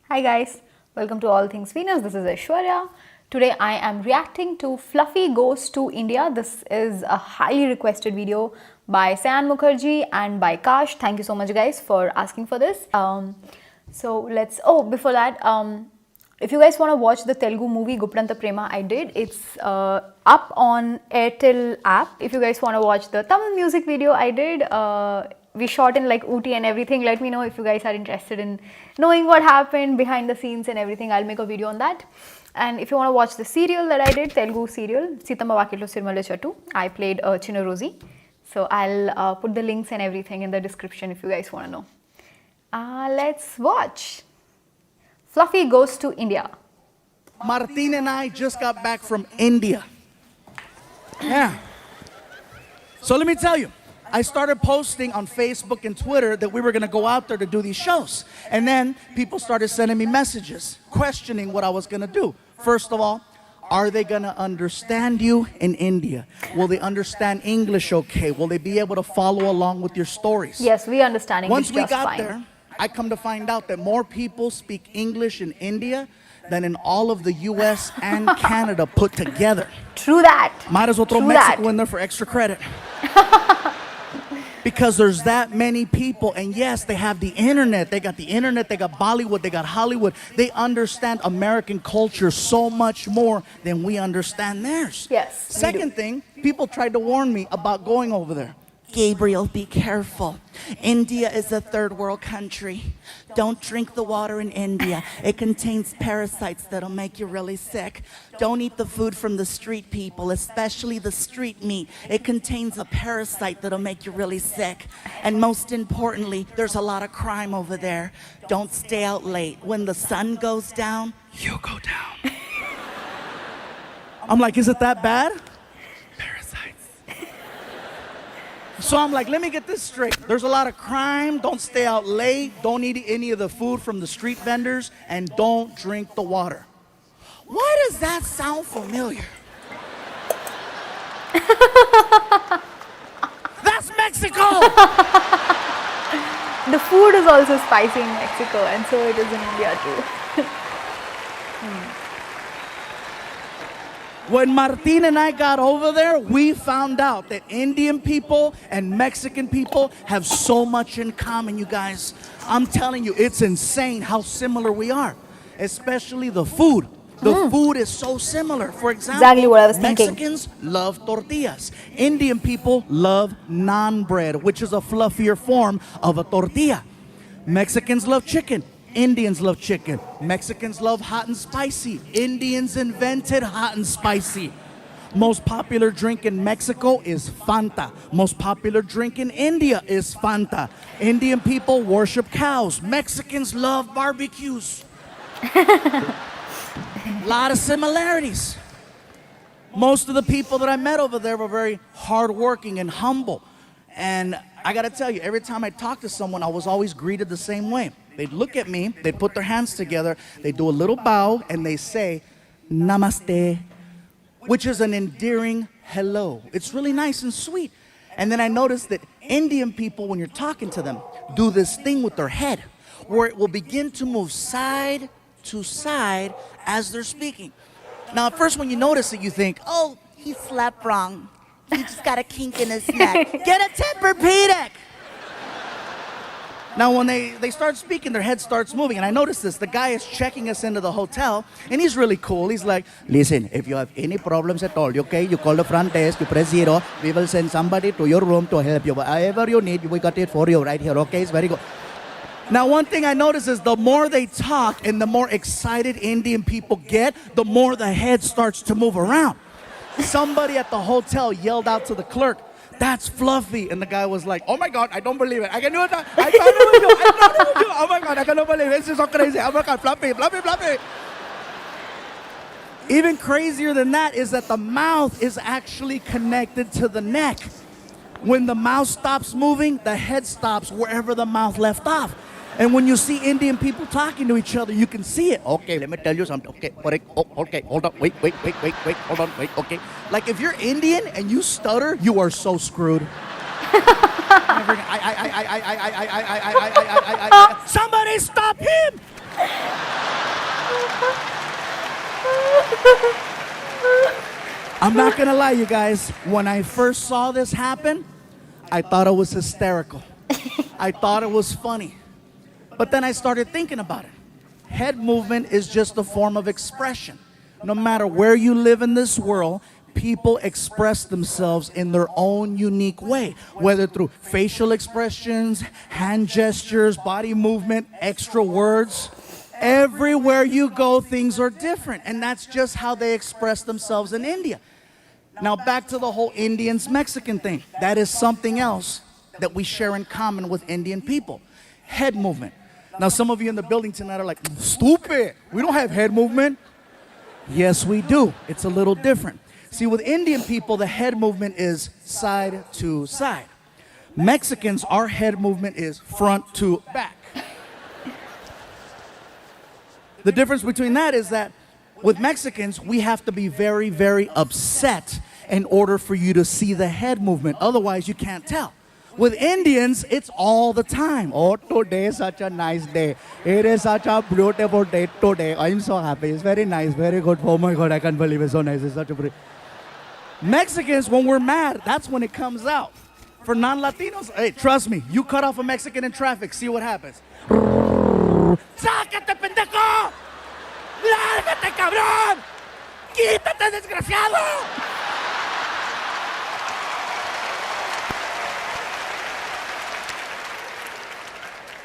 Hi guys, welcome to All Things Venus. This is Aishwarya. Today I am reacting to Fluffy Goes to India. This is a highly requested video by Sayan Mukherjee and by Kash. Thank you so much guys for asking for this. Before that, if you guys want to watch the Telugu movie Guppranta Prema, I did. It's up on Airtel app. If you guys want to watch the Tamil music video, I did. We shot in like Ooty and everything. Let me know if you guys are interested in knowing what happened behind the scenes and everything. I'll make a video on that. And if you want to watch the serial that I did, Telugu serial, Sitamba Vakitlo Sirmale Chattu, I played Chinna Rosie. So I'll put the links and everything in the description if you guys want to know. Let's watch. Fluffy Goes to India. Martin and I just got back from India. Yeah. So let me tell you, I started posting on Facebook and Twitter that we were going to go out there to do these shows. And then people started sending me messages questioning what I was going to do. First of all, are they going to understand you in India? Will they understand English okay? Will they be able to follow along with your stories? Yes, we understand English Once we just got fine. there, I come to find out that more people speak English in India than in all of the US and Canada put together. True that. Might as well throw True Mexico that. in there for extra credit. Because there's that many people, and yes, they have the internet. They got the internet, they got Bollywood, they got Hollywood. They understand American culture so much more than we understand theirs. Yes, we do. Second thing, people tried to warn me about going over there. Gabriel, be careful. India is a third world country. Don't drink the water in India. It contains parasites that'll make you really sick. Don't eat the food from the street people, especially the street meat. It contains a parasite that'll make you really sick. And most importantly, there's a lot of crime over there. Don't stay out late. When the sun goes down, you go down. I'm like, is it that bad? So I'm like, let me get this straight. There's a lot of crime. Don't stay out late. Don't eat any of the food from the street vendors. And don't drink the water. Why does that sound familiar? That's Mexico! The food is also spicy in Mexico, and so it is in India too. When Martin and I got over there, we found out that Indian people and Mexican people have so much in common, you guys. I'm telling you, it's insane how similar we are, especially the food. The food is so similar. For example, Exactly what I was thinking. Mexicans love tortillas. Indian people love naan bread, which is a fluffier form of a tortilla. Mexicans love chicken. Indians love chicken. Mexicans love hot and spicy. Indians invented hot and spicy. Most popular drink in Mexico is Fanta. Most popular drink in India is Fanta. Indian people worship cows. Mexicans love barbecues. A lot of similarities. Most of the people that I met over there were very hardworking and humble. And I gotta tell you, every time I talked to someone, I was always greeted the same way. They'd look at me, they'd put their hands together, they'd do a little bow, and they say, Namaste, which is an endearing hello. It's really nice and sweet. And then I noticed that Indian people, when you're talking to them, do this thing with their head, where it will begin to move side to side as they're speaking. Now, at first when you notice it, you think, oh, he slept wrong. He just got a kink in his neck. Get a Tempur-Pedic! Now, when they start speaking, their head starts moving. And I noticed this. The guy is checking us into the hotel, and he's really cool. He's like, listen, if you have any problems at all, okay, you call the front desk, you press 0. We will send somebody to your room to help you. Whatever you need, we got it for you right here, okay? It's very good. Now, one thing I notice is the more they talk and the more excited Indian people get, the more the head starts to move around. Somebody at the hotel yelled out to the clerk, that's Fluffy. And the guy was like, oh my God, I don't believe it. I can do it. I thought it was you. I thought it was you. Oh my God, I cannot believe it. This is so crazy. Oh my God, Fluffy, Fluffy, Fluffy. Even crazier than that is that the mouth is actually connected to the neck. When the mouth stops moving, the head stops wherever the mouth left off. And when you see Indian people talking to each other, you can see it. Okay, let me tell you something. Okay, okay, hold on. Wait, hold on, wait, okay. Like if you're Indian and you stutter, you are so screwed. Somebody stop him! I'm not gonna lie, you guys. When I first saw this happen, I thought it was hysterical. I thought it was funny. But then I started thinking about it. Head movement is just a form of expression. No matter where you live in this world, people express themselves in their own unique way, whether through facial expressions, hand gestures, body movement, extra words. Everywhere you go, things are different, and that's just how they express themselves in India. Now, back to the whole Indians-Mexican thing. That is something else that we share in common with Indian people. Head movement. Now, some of you in the building tonight are like, stupid, we don't have head movement. Yes, we do. It's a little different. See, with Indian people, the head movement is side to side. Mexicans, our head movement is front to back. The difference between that is that with Mexicans, we have to be very, very upset in order for you to see the head movement. Otherwise, you can't tell. With Indians, it's all the time. Oh, today is such a nice day. It is such a beautiful day today. I'm so happy. It's very nice, very good. Oh my God, I can't believe it's so nice. It's such a pretty. Mexicans, when we're mad, that's when it comes out. For non-Latinos, hey, trust me, you cut off a Mexican in traffic, see what happens. ¡Sácate, pendejo! ¡Lárgate, cabrón! ¡Quítate, desgraciado!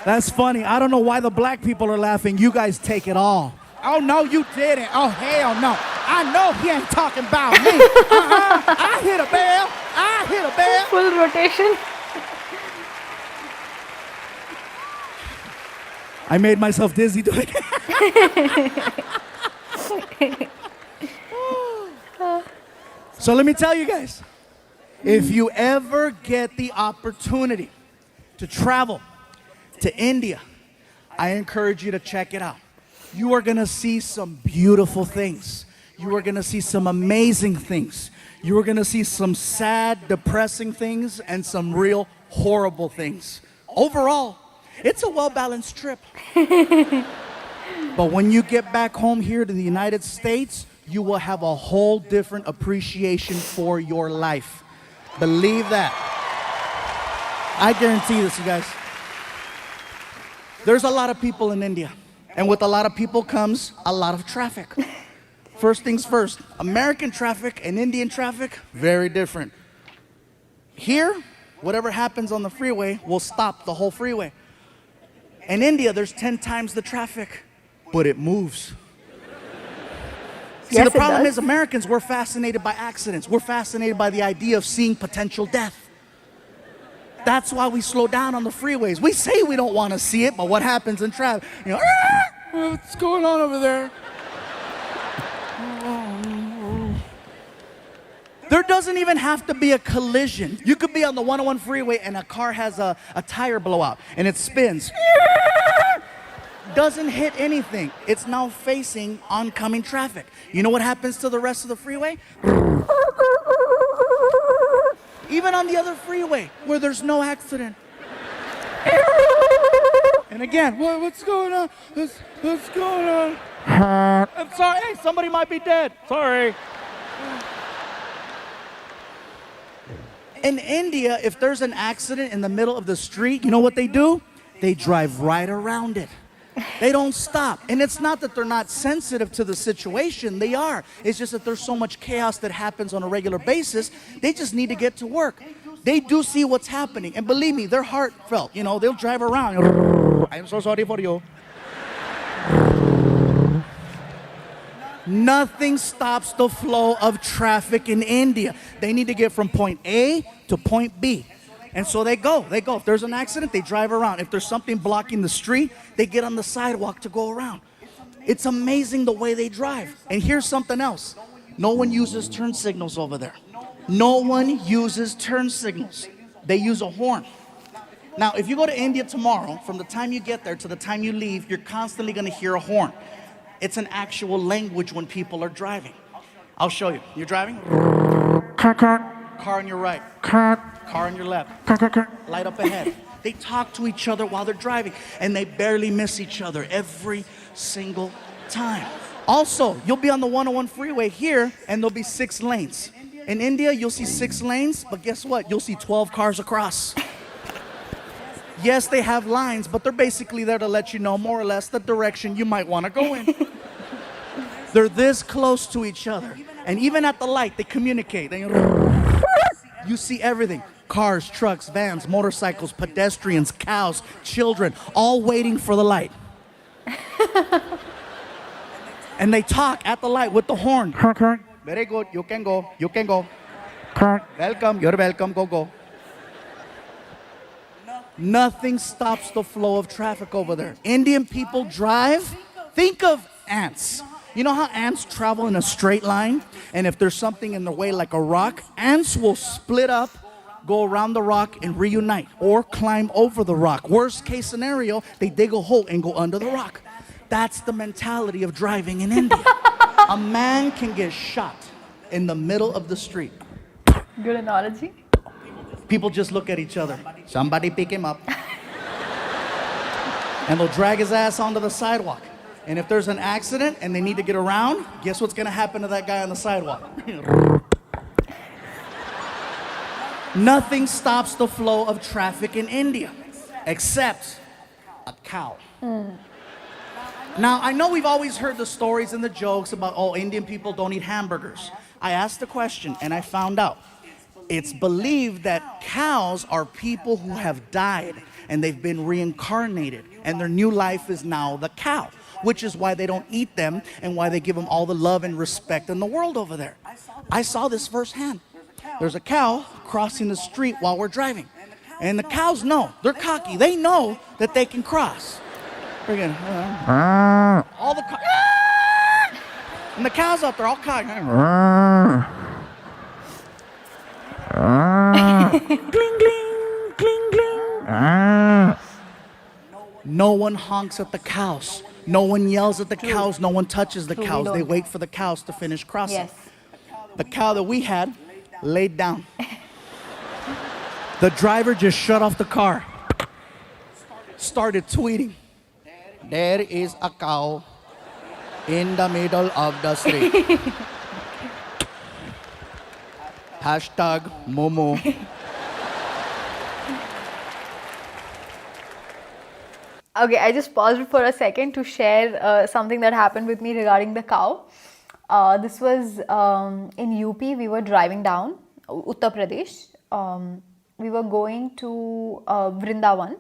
That's funny. I don't know why the black people are laughing. You guys take it all. Oh, no, you didn't. Oh, hell no. I know he ain't talking about me. I hit a bell. I hit a bell. Full rotation. I made myself dizzy doing it. So let me tell you guys, if you ever get the opportunity to travel to India, I encourage you to check it out. You are gonna see some beautiful things. You are gonna see some amazing things. You are gonna see some sad, depressing things and some real horrible things. Overall, it's a well-balanced trip. But when you get back home here to the United States, you will have a whole different appreciation for your life. Believe that. I guarantee this, you guys. There's a lot of people in India, and with a lot of people comes a lot of traffic. First things first, American traffic and Indian traffic, very different. Here, whatever happens on the freeway will stop the whole freeway. In India, there's 10 times the traffic, but it moves. See, Yes, the problem it does. is Americans, we're fascinated by accidents. We're fascinated by the idea of seeing potential death. That's why we slow down on the freeways. We say we don't want to see it, but what happens in traffic? You know, what's going on over there? There doesn't even have to be a collision. You could be on the 101 freeway and a car has a tire blowout and it spins. Doesn't hit anything. It's now facing oncoming traffic. You know what happens to the rest of the freeway? Even on the other freeway where there's no accident. And again, what's going on? What's going on? I'm sorry, hey, somebody might be dead. Sorry. In India, if there's an accident in the middle of the street, you know what they do? They drive right around it. They don't stop. And it's not that they're not sensitive to the situation. They are. It's just that there's so much chaos that happens on a regular basis. They just need to get to work. They do see what's happening. And believe me, they're heartfelt. You know, they'll drive around. I'm so sorry for you. Nothing stops the flow of traffic in India. They need to get from point A to point B. And so they go. If there's an accident, they drive around. If there's something blocking the street, they get on the sidewalk to go around. It's amazing the way they drive. And here's something else. No one uses turn signals over there. No one uses turn signals. They use a horn. Now, if you go to India tomorrow, from the time you get there to the time you leave, you're constantly going to hear a horn. It's an actual language when people are driving. I'll show you. You're driving? Car on your right. Car on your left. Light up ahead. They talk to each other while they're driving, and they barely miss each other every single time. Also, you'll be on the 101 freeway here, and there'll be 6 lanes. In India, you'll see 6 lanes, but guess what? You'll see 12 cars across. Yes, they have lines, but they're basically there to let you know more or less the direction you might want to go in. They're this close to each other. And even at the light, they communicate. You see everything. Cars, trucks, vans, motorcycles, pedestrians, cows, children, all waiting for the light. And they talk at the light with the horn. Very good, you can go, you can go. Welcome, you're welcome, go, go. Nothing stops the flow of traffic over there. Indian people drive. Think of ants. You know how ants travel in a straight line? And if there's something in the way like a rock, ants will split up, go around the rock and reunite, or climb over the rock. Worst case scenario, they dig a hole and go under the rock. That's the mentality of driving in India. A man can get shot in the middle of the street. Good analogy. People just look at each other. Somebody pick him up. And they'll drag his ass onto the sidewalk. And if there's an accident and they need to get around, guess what's gonna happen to that guy on the sidewalk? Nothing stops the flow of traffic in India, except a cow. Now, I know we've always heard the stories and the jokes about, oh, Indian people don't eat hamburgers. I asked the question and I found out. It's believed that cows are people who have died and they've been reincarnated and their new life is now the cow, which is why they don't eat them and why they give them all the love and respect in the world over there. I saw this firsthand. There's a cow crossing the street while we're driving. And the cows know. They're cocky. They know that they can cross. Freaking, all the and the cows out there all cocky. Gling, gling, gling, gling. No one honks at the cows. No one yells at the cows. No one touches the cows. They wait for the cows to finish crossing. Yes. The cow that we had laid down. The driver just shut off the car. Started tweeting. There is a cow in the middle of the street. Hashtag Momo. Okay, I just paused for a second to share something that happened with me regarding the cow. This was in UP. We were driving down Uttar Pradesh. We were going to Vrindavan.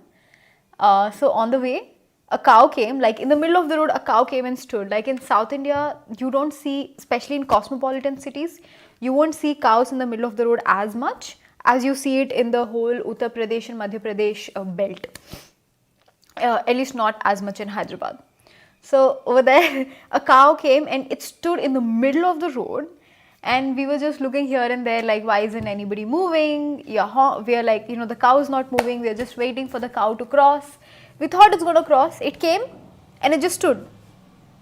So on the way, a cow came, like in the middle of the road, a cow came and stood. Like in South India, you don't see, especially in cosmopolitan cities, you won't see cows in the middle of the road as much as you see it in the whole Uttar Pradesh and Madhya Pradesh belt. At least not as much in Hyderabad. So over there, a cow came and it stood in the middle of the road, and we were just looking here and there like, why isn't anybody moving? Yeah, we are like, the cow is not moving. We are just waiting for the cow to cross. We thought it's going to cross. It came and it just stood.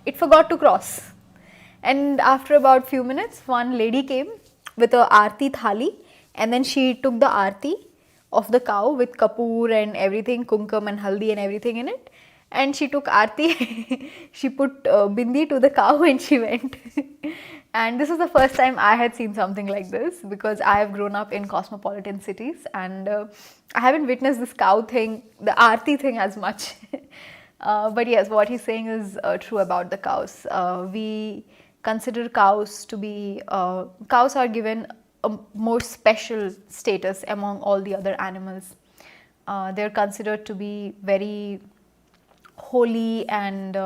It forgot to cross. And after about few minutes, one lady came with a aarti thali, and then she took the aarti of the cow with kapoor and everything, kumkum and haldi and everything in it. And she took aarti, she put bindi to the cow and she went. And this is the first time I had seen something like this, because I have grown up in cosmopolitan cities and I haven't witnessed this cow thing, the aarti thing as much. But yes, what he's saying is true about the cows. We consider cows to be, cows are given a more special status among all the other animals. They're considered to be very holy, and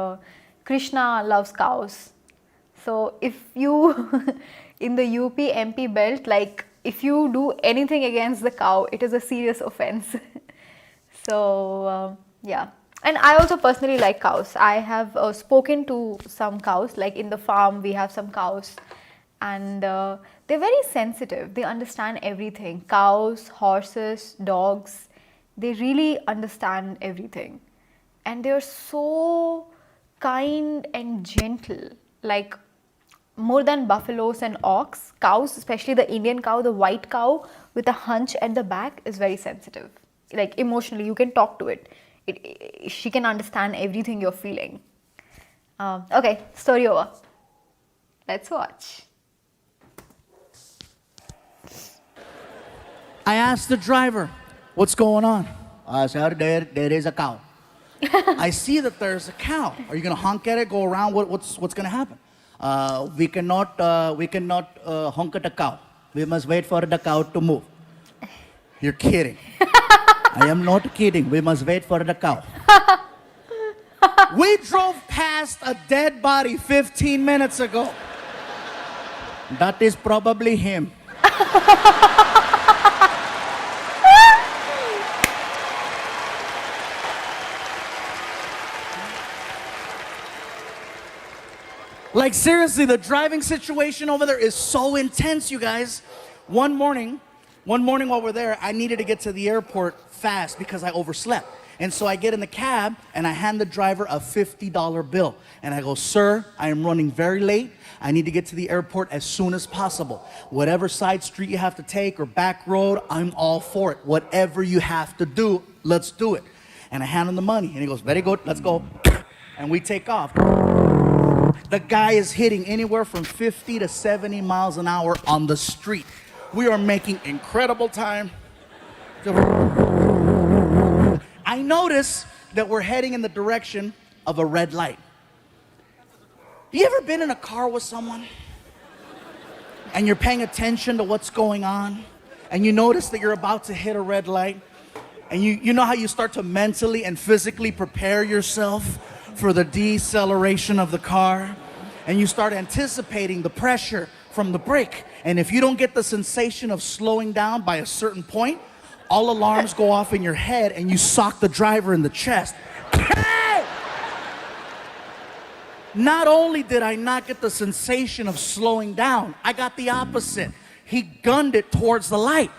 Krishna loves cows. So if you in the UP MP belt, like if you do anything against the cow, it is a serious offense. So yeah. And I also personally like cows. I have spoken to some cows, like in the farm we have some cows, and they're very sensitive. They understand everything. Cows, horses, dogs, they really understand everything. And they're so kind and gentle, like more than buffaloes and ox. Cows, especially the Indian cow, the white cow with a hunch at the back, is very sensitive. Like emotionally, you can talk to it. She can understand everything you're feeling. Okay, story over. Let's watch. I asked the driver, what's going on? Sir, there is a cow. I see that there's a cow. Are you gonna honk at it, go around? What's gonna happen? We cannot honk at the cow. We must wait for the cow to move. You're kidding. I am not kidding. We must wait for the cow. We drove past a dead body 15 minutes ago. That is probably him. Like seriously, the driving situation over there is so intense, you guys. One morning while we're there, I needed to get to the airport fast because I overslept. And so I get in the cab and I hand the driver a $50 bill. And I go, sir, I am running very late. I need to get to the airport as soon as possible. Whatever side street you have to take or back road, I'm all for it. Whatever you have to do, let's do it. And I hand him the money and he goes, very good, let's go. And we take off. The guy is hitting anywhere from 50 to 70 miles an hour on the street. We are making incredible time. I notice that we're heading in the direction of a red light. You ever been in a car with someone and you're paying attention to what's going on and you notice that you're about to hit a red light and you know how you start to mentally and physically prepare yourself for the deceleration of the car, and you start anticipating the pressure from the brake, and if you don't get the sensation of slowing down by a certain point, all alarms go off in your head and you sock the driver in the chest. Hey! Not only did I not get the sensation of slowing down, I got the opposite. He gunned it towards the light.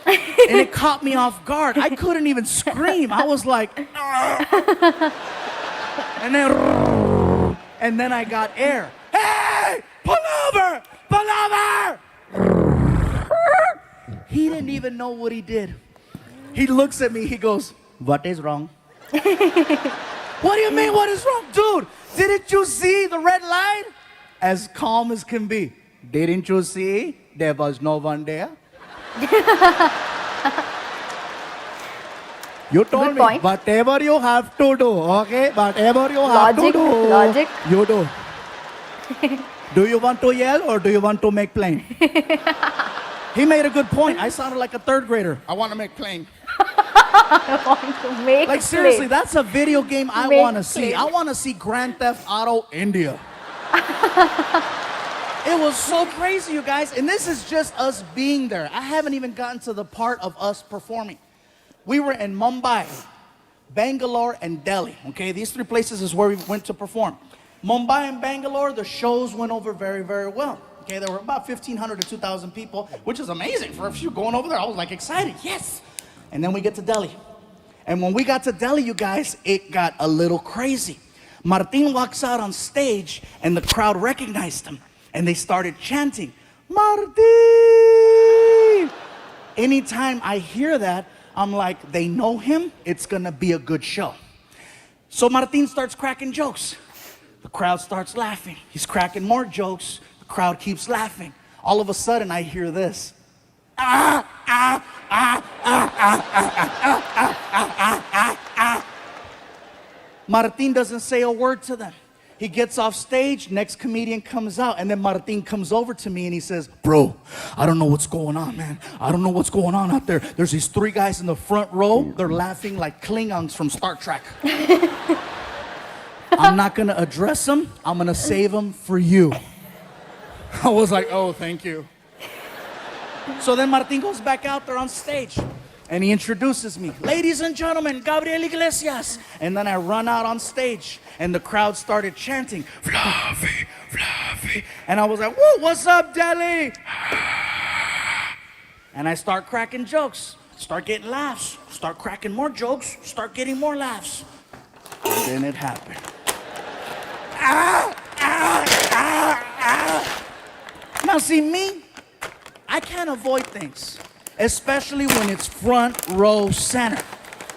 And it caught me off guard. I couldn't even scream. I was like, and then I got air. Hey, pull over, pull over. He didn't even know what he did. He looks at me, he goes, what is wrong? What do you mean, what is wrong? Dude, didn't you see the red light? As calm as can be. Didn't you see there was no one there? You told me, point. whatever you have to do, okay? Whatever you have to do, Logic. you do. Do you want to yell or do you want to make plain? He made a good point. I sounded like a third grader. I want to make plain. I want to make Like seriously, play. that's a video game I Make want to see. plain. I want to see Grand Theft Auto India. It was so crazy, you guys. And this is just us being there. I haven't even gotten to the part of us performing. We were in Mumbai, Bangalore, and Delhi. Okay, these three places is where we went to perform. Mumbai and Bangalore, the shows went over very, very well. Okay, there were about 1,500 to 2,000 people, which is amazing for a few going over there. I was like excited, yes. And then we get to Delhi. And when we got to Delhi, you guys, it got a little crazy. Martin walks out on stage and the crowd recognized him. And they started chanting, Martin! Anytime I hear that, I'm like, they know him, it's gonna be a good show. So Martin starts cracking jokes. The crowd starts laughing. He's cracking more jokes. The crowd keeps laughing. All of a sudden, I hear this. Martin doesn't say a word to them. He gets off stage, next comedian comes out, and then Martin comes over to me and he says, bro, I don't know what's going on, man. I don't know what's going on out there. There's these three guys in the front row. They're laughing like Klingons from Star Trek. I'm not gonna address them. I'm gonna save them for you. I was like, oh, thank you. So then Martin goes back out there on stage and he introduces me. Ladies and gentlemen, Gabriel Iglesias. And then I run out on stage and the crowd started chanting, Fluffy, Fluffy. And I was like, whoa, what's up, Delhi? And I start cracking jokes, start getting laughs, start cracking more jokes, start getting more laughs. And then it happened. Now see me, I can't avoid things, especially when it's front row center.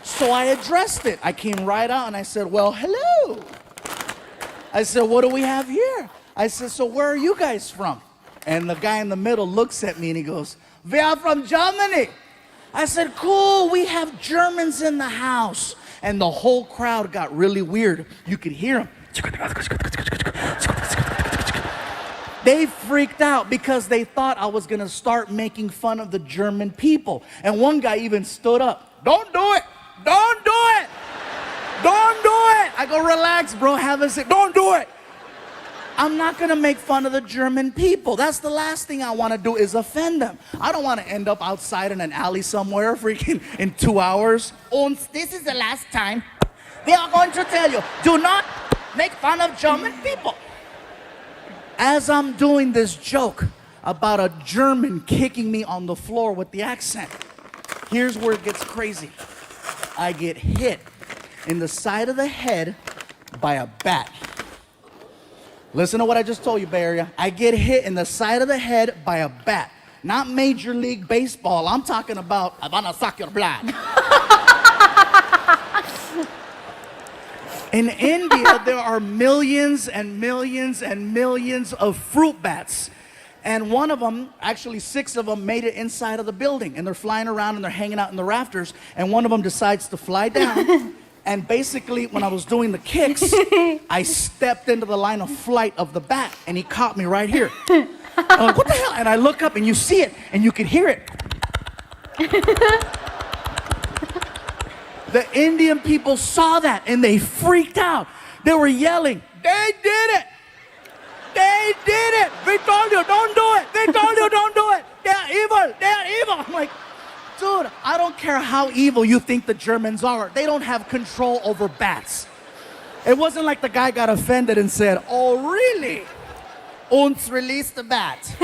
So I addressed it. I came right out and I said, well, hello. I said, what do we have here? I said, so where are you guys from? And the guy in the middle looks at me and he goes, we are from Germany. I said, cool, we have Germans in the house. And the whole crowd got really weird. You could hear them. They freaked out because they thought I was gonna start making fun of the German people. And one guy even stood up. Don't do it, don't do it, don't do it. I go, relax, bro, have a seat, don't do it. I'm not gonna make fun of the German people. That's the last thing I wanna do is offend them. I don't wanna end up outside in an alley somewhere freaking in 2 hours. And this is the last time we are going to tell you, do not make fun of German people. As I'm doing this joke about a German kicking me on the floor with the accent, here's where it gets crazy. I get hit in the side of the head by a bat. Listen to what I just told you, Bay Area. I get hit in the side of the head by a bat. Not Major League Baseball. I'm talking about, I'm gonna suck your blood. In India, there are millions and millions and millions of fruit bats. And one of them, actually 6 of them, made it inside of the building. And they're flying around and they're hanging out in the rafters. And one of them decides to fly down. And basically, when I was doing the kicks, I stepped into the line of flight of the bat. And he caught me right here. I'm like, what the hell? And I look up and you see it and you can hear it. The Indian people saw that and they freaked out. They were yelling, they did it. They did it. We told you, don't do it. We told you, don't do it. They're evil. They're evil. I'm like, dude, I don't care how evil you think the Germans are. They don't have control over bats. It wasn't like the guy got offended and said, oh, really? Uns release the bat.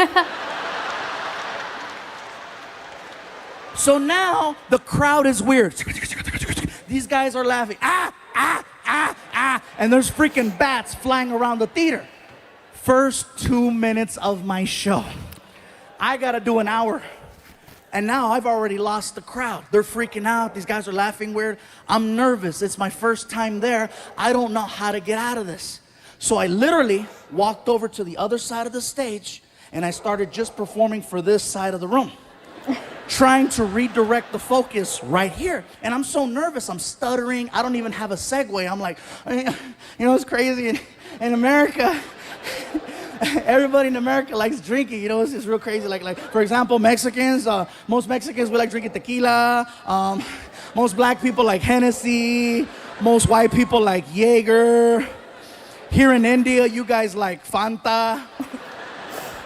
So now the crowd is weird. These guys are laughing. Ah, ah, ah, ah. And there's freaking bats flying around the theater. First 2 minutes of my show. I gotta do an hour. And now I've already lost the crowd. They're freaking out. These guys are laughing weird. I'm nervous. It's my first time there. I don't know how to get out of this. So I literally walked over to the other side of the stage and I started just performing for this side of the room. Trying to redirect the focus right here. And I'm so nervous, I'm stuttering. I don't even have a segue. I'm like, you know, it's crazy in America. Everybody in America likes drinking, you know, it's real crazy. Like for example, Mexicans, most Mexicans, we like drinking tequila. Most black people like Hennessy. Most white people like Jaeger. Here in India, you guys like Fanta.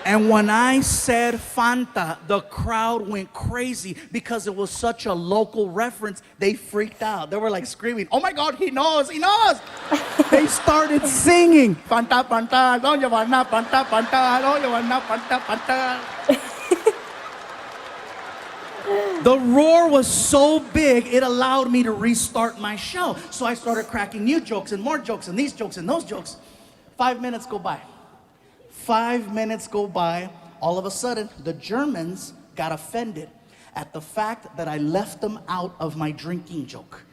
And when I said Fanta, the crowd went crazy because it was such a local reference. They freaked out. They were like screaming, oh my God, he knows, he knows. They started singing, Fanta, Fanta, don't you want na Fanta, Fanta, don't you want na Fanta, Fanta. The roar was so big, it allowed me to restart my show. So I started cracking new jokes and more jokes and these jokes and those jokes. 5 minutes go by. 5 minutes go by, all of a sudden, the Germans got offended at the fact that I left them out of my drinking joke.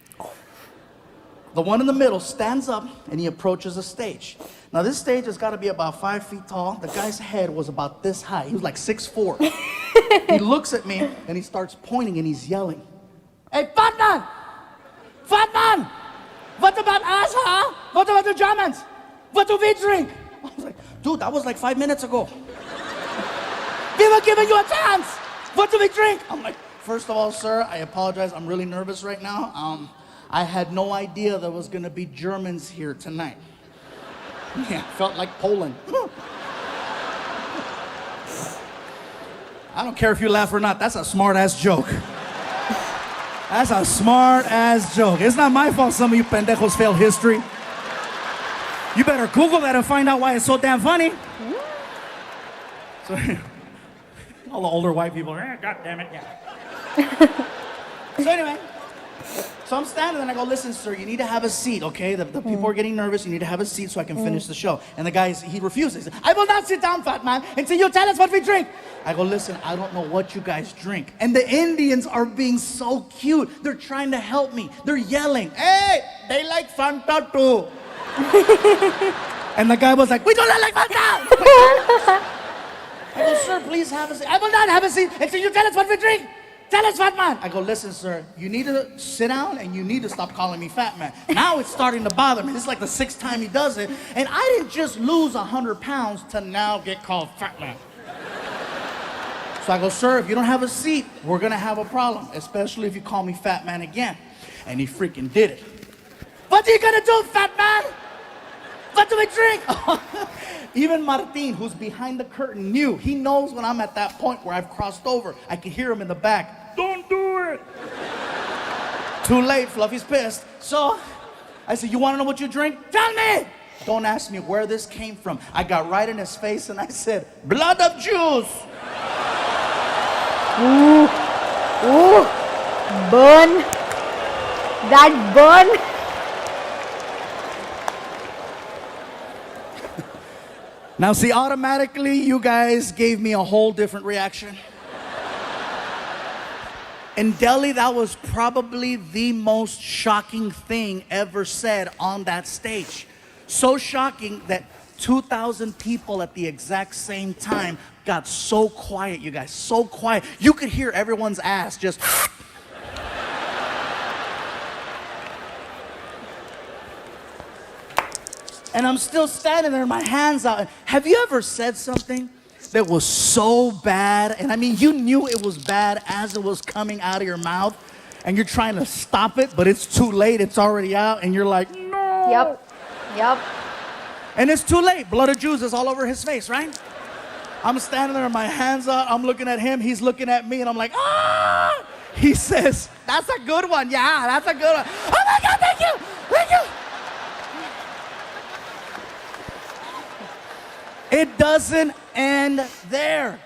The one in the middle stands up and he approaches the stage. Now this stage has got to be about 5 feet tall. The guy's head was about this high. He was like 6'4". He looks at me and he starts pointing and he's yelling, hey, fat man! Fat man! What about us, huh? What about the Germans? What do we drink? I was like, dude, that was like 5 minutes ago. We were giving you a chance. What do we drink? I'm like, first of all, sir, I apologize. I'm really nervous right now. I had no idea there was going to be Germans here tonight. Yeah, felt like Poland. I don't care if you laugh or not. That's a smart-ass joke. That's a smart-ass joke. It's not my fault some of you pendejos failed history. You better Google that and find out why it's so damn funny. So, all the older white people are, God damn it, yeah. So anyway, so I'm standing and I go, listen, sir, you need to have a seat, okay? The people are getting nervous. You need to have a seat so I can finish the show. And the guy, he refuses. He says, I will not sit down, fat man, until you tell us what we drink. I go, listen, I don't know what you guys drink. And the Indians are being so cute. They're trying to help me. They're yelling, hey, they like Fanta too. And the guy was like, we don't like fat man. I go, sir, please have a seat. I will not have a seat until you tell us what we drink. Tell us, fat man. I go, listen, sir, you need to sit down and you need to stop calling me fat man. Now it's starting to bother me. This is like the 6th time he does it. And I didn't just lose 100 pounds to now get called fat man. So I go, sir, if you don't have a seat, we're going to have a problem, especially if you call me fat man again. And he freaking did it. What are you going to do, fat man? What do we drink? Even Martin, who's behind the curtain, knew. He knows when I'm at that point where I've crossed over. I can hear him in the back. Don't do it. Too late, Fluffy's pissed. So I said, you want to know what you drink? Tell me. Don't ask me where this came from. I got right in his face and I said, blood of Jews. Ooh, ooh, burn. That burn. Now, see, automatically, you guys gave me a whole different reaction. In Delhi, that was probably the most shocking thing ever said on that stage. So shocking that 2,000 people at the exact same time got so quiet, you guys, so quiet. You could hear everyone's ass just... And I'm still standing there, my hands out. Have you ever said something that was so bad? And I mean, you knew it was bad as it was coming out of your mouth. And you're trying to stop it, but it's too late. It's already out. And you're like, no. Yep. And it's too late. Blood of Jews is all over his face, right? I'm standing there, my hands out. I'm looking at him. He's looking at me. And I'm like, ah! He says, that's a good one. Yeah, that's a good one. Oh, my God, thank you. Thank you. It doesn't end there.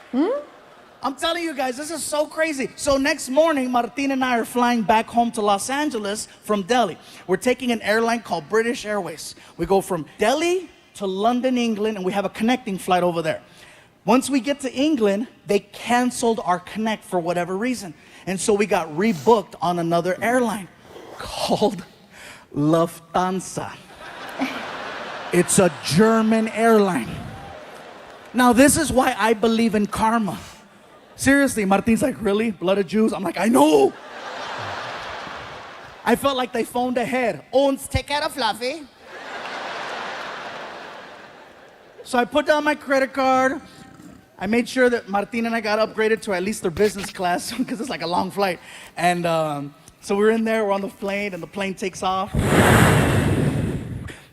I'm telling you guys, this is so crazy. So next morning, Martin and I are flying back home to Los Angeles from Delhi. We're taking an airline called British Airways. We go from Delhi to London, England, and we have a connecting flight over there. Once we get to England, they canceled our connect for whatever reason. And so we got rebooked on another airline called Lufthansa. It's a German airline. Now, this is why I believe in karma. Seriously, Martin's like, really? Blood of Jews? I'm like, I know. I felt like they phoned ahead. Ons, take care of Fluffy. So I put down my credit card. I made sure that Martin and I got upgraded to at least their business class because it's like a long flight. And so we're in there, we're on the plane, and the plane takes off.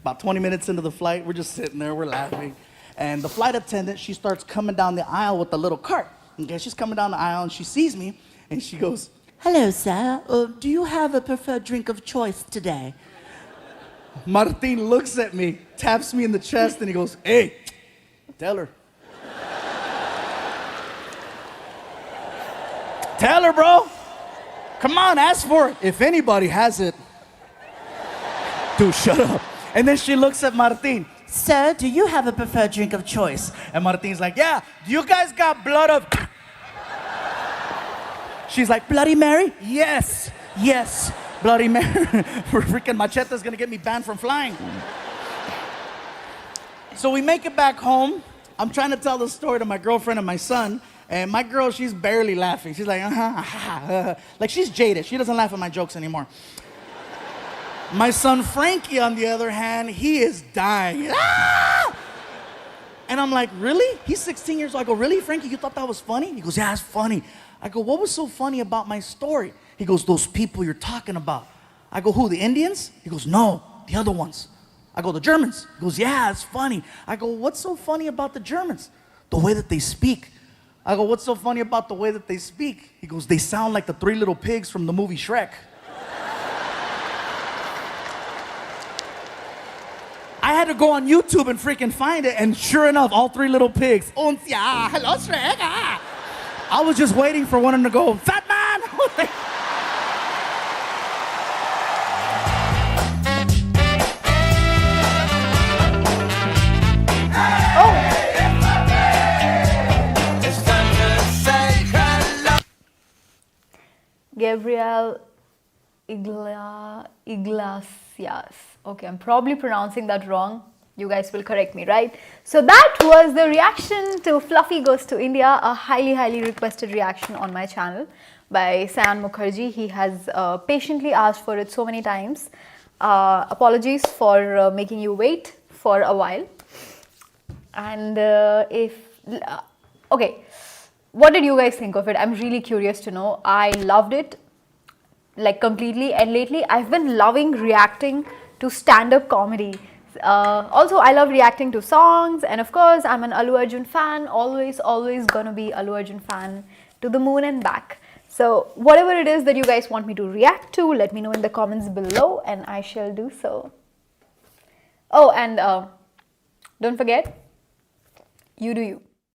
About 20 minutes into the flight, we're just sitting there, we're laughing. And the flight attendant, she starts coming down the aisle with a little cart. Okay, she's coming down the aisle and she sees me and she goes, hello, sir. Do you have a preferred drink of choice today? Martin looks at me, taps me in the chest, and he goes, hey, tell her. Tell her, bro. Come on, ask for it. If anybody has it. Dude, shut up. And then she looks at Martin. Sir, do you have a preferred drink of choice? And Martin's like, yeah. Do you guys got blood of... She's like, Bloody Mary? Yes. Yes. Bloody Mary. Freaking Machete's gonna get me banned from flying. So we make it back home. I'm trying to tell the story to my girlfriend and my son. And my girl, she's barely laughing. She's like, like she's jaded. She doesn't laugh at my jokes anymore. My son Frankie, on the other hand, he is dying. Ah! And I'm like, really? He's 16 years old. I go, really, Frankie? You thought that was funny? He goes, yeah, it's funny. I go, what was so funny about my story? He goes, those people you're talking about. I go, who, the Indians? He goes, no, the other ones. I go, the Germans. He goes, yeah, it's funny. I go, what's so funny about the Germans? The way that they speak. I go, what's so funny about the way that they speak? He goes, they sound like the 3 little pigs from the movie Shrek. I had to go on YouTube and freaking find it, and sure enough, all 3 little pigs. Oh, yeah, hello, Shrek. Ah. I was just waiting for one of them to go, fat man! Gabriel Iglesias. Okay, I'm probably pronouncing that wrong. You guys will correct me, right? So that was the reaction to Fluffy Goes to India, a highly requested reaction on my channel by Sayan Mukherjee. He has patiently asked for it so many times. Apologies for making you wait for a while. And okay, what did you guys think of it? I'm really curious to know. I loved it like completely, and lately I've been loving reacting to stand-up comedy. Also, I love reacting to songs, and of course I'm an Allu Arjun fan, always gonna be Allu Arjun fan to the moon and back. So whatever it is that you guys want me to react to, let me know in the comments below and I shall do so. Oh, and don't forget, you do you.